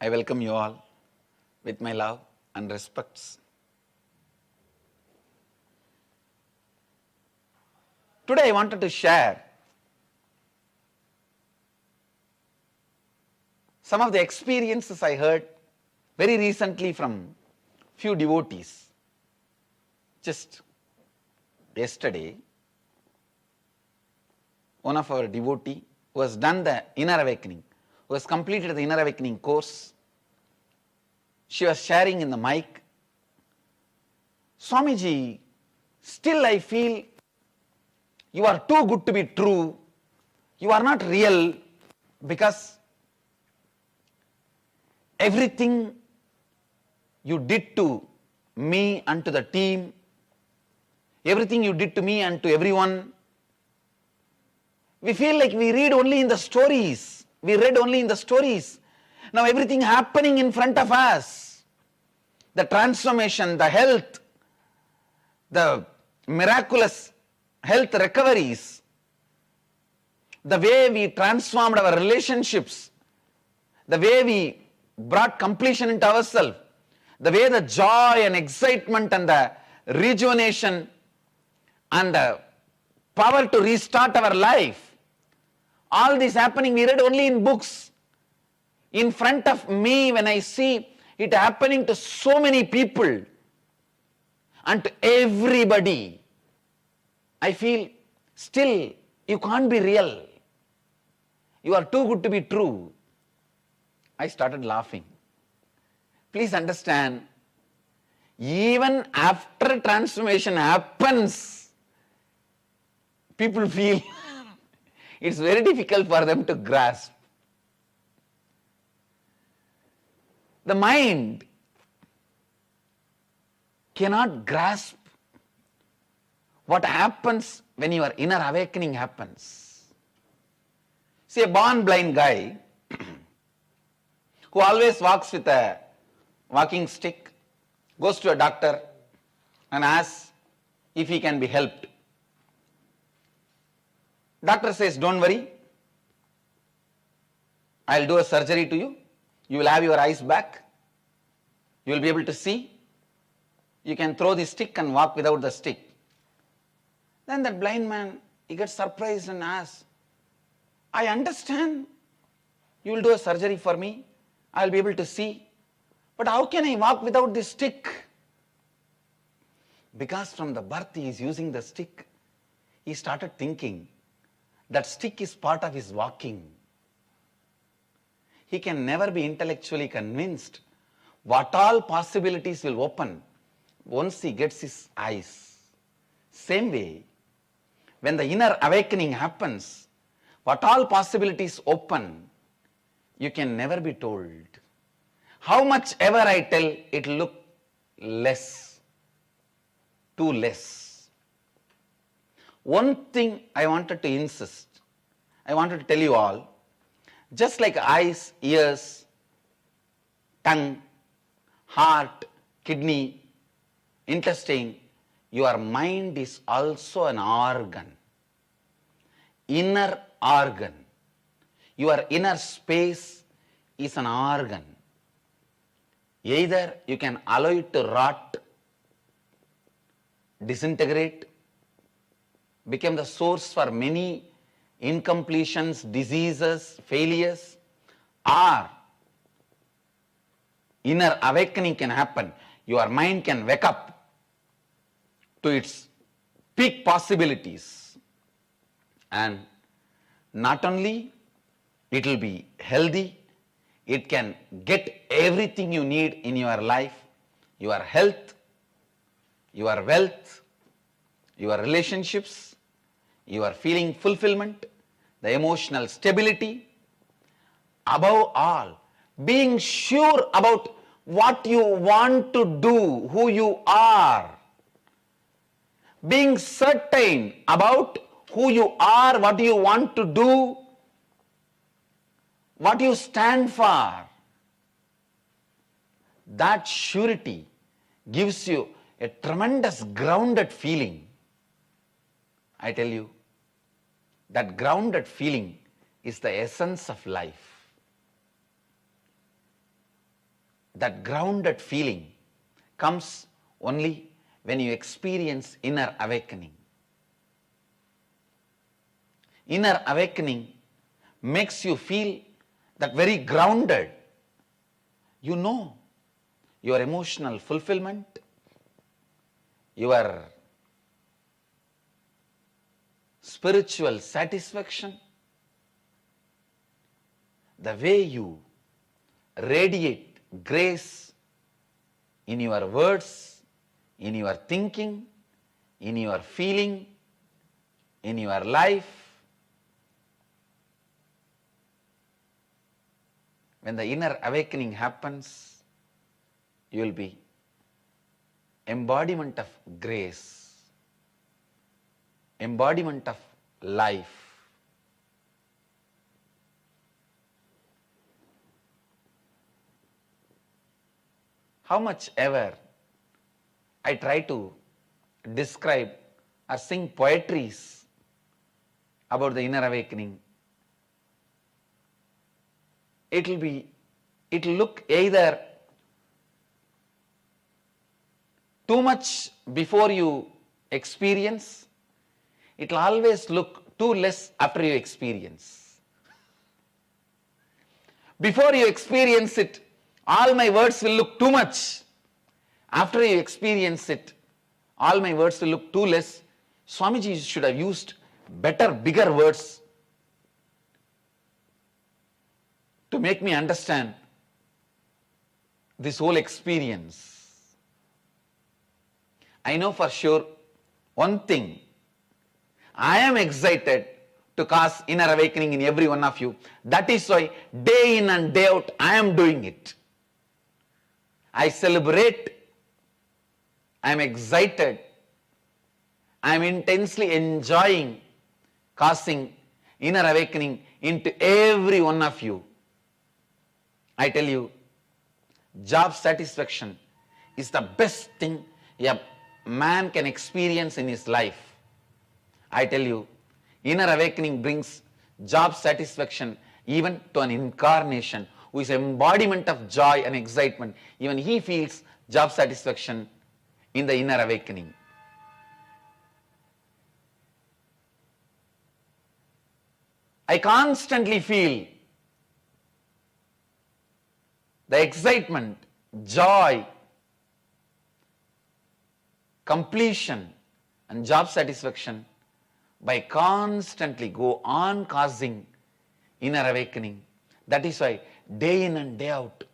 I welcome you all with my love and respects. Today I wanted to share some of the experiences I heard very recently from few devotees. Just yesterday, one of our devotee who has done the inner awakening, who has completed the inner awakening course, she was sharing in the mic, Swamiji, still I feel you are too good to be true, you are not real, because everything you did to me and to the team, everything you did to me and to everyone, we feel like we read only in the stories. We read only in the stories. Now everything happening in front of us, the transformation, the health, the miraculous health recoveries, the way we transformed our relationships, the way we brought completion into ourselves, the way the joy and excitement and the rejuvenation and the power to restart our life, all this happening, we read only in books. In front of me, when I see it happening to so many people and to everybody, I feel still you can't be real. You are too good to be true. I started laughing. Please understand, even after transformation happens, people feel it's very difficult for them to grasp. The mind cannot grasp what happens when your inner awakening happens. See, a born blind guy who always walks with a walking stick goes to a doctor and asks if he can be helped. Doctor says, don't worry, I'll do a surgery to you. You will have your eyes back. You will be able to see. You can throw the stick and walk without the stick. Then that blind man, he gets surprised and asks, I understand you will do a surgery for me. I'll be able to see. But how can I walk without this stick? Because from the birth he is using the stick, he started thinking that stick is part of his walking. He can never be intellectually convinced what all possibilities will open once he gets his eyes. Same way, when the inner awakening happens, what all possibilities open, you can never be told. How much ever I tell, it will look less, too less. One thing I wanted to insist, I wanted to tell you all, just like eyes, ears, tongue, heart, kidney, intestine, your mind is also an organ, inner organ. Your inner space is an organ. Either you can allow it to rot, disintegrate, become the source for many incompletions, diseases, failures, or inner awakening can happen. Your mind can wake up to its peak possibilities, and not only it will be healthy, it can get everything you need in your life, your health, your wealth, your relationships, your feeling fulfillment, the emotional stability. Above all, being sure about what you want to do, who you are. Being certain about who you are, what you want to do, what you stand for. That surety gives you a tremendous grounded feeling. I tell you, that grounded feeling is the essence of life. that grounded feeling comes only when you experience inner awakening. Inner awakening makes you feel that very grounded. You know your emotional fulfillment, your spiritual satisfaction, the way you radiate grace in your words, in your thinking, in your feeling, in your life. When the inner awakening happens, you will be embodiment of grace, embodiment of life. How much ever I try to describe or sing poetries about the inner awakening, it will look either too much before you experience, it will always look too less after you experience. Before you experience it, all my words will look too much. After you experience it, all my words will look too less. Swamiji should have used better, bigger words to make me understand this whole experience. I know for sure one thing. I am excited to cause inner awakening in every one of you. That is why day in and day out I am doing it. I celebrate, I am excited, I am intensely enjoying causing inner awakening into every one of you. I tell you, job satisfaction is the best thing a man can experience in his life. I tell you, inner awakening brings job satisfaction even to an incarnation who is embodiment of joy and excitement. Even he feels job satisfaction in the inner awakening. I constantly feel the excitement, joy, completion and job satisfaction by constantly go on causing inner awakening. That is why day in and day out,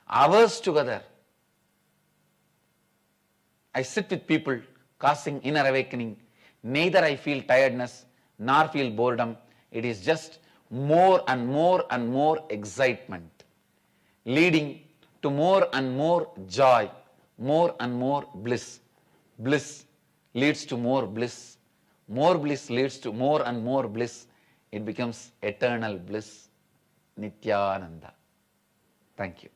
hours together, I sit with people causing inner awakening. Neither I feel tiredness nor feel boredom. It is just more and more and more excitement, leading to more and more joy, more and more bliss. Bliss leads to more bliss. More bliss leads to more and more bliss. It becomes eternal bliss. Nityananda. Thank you.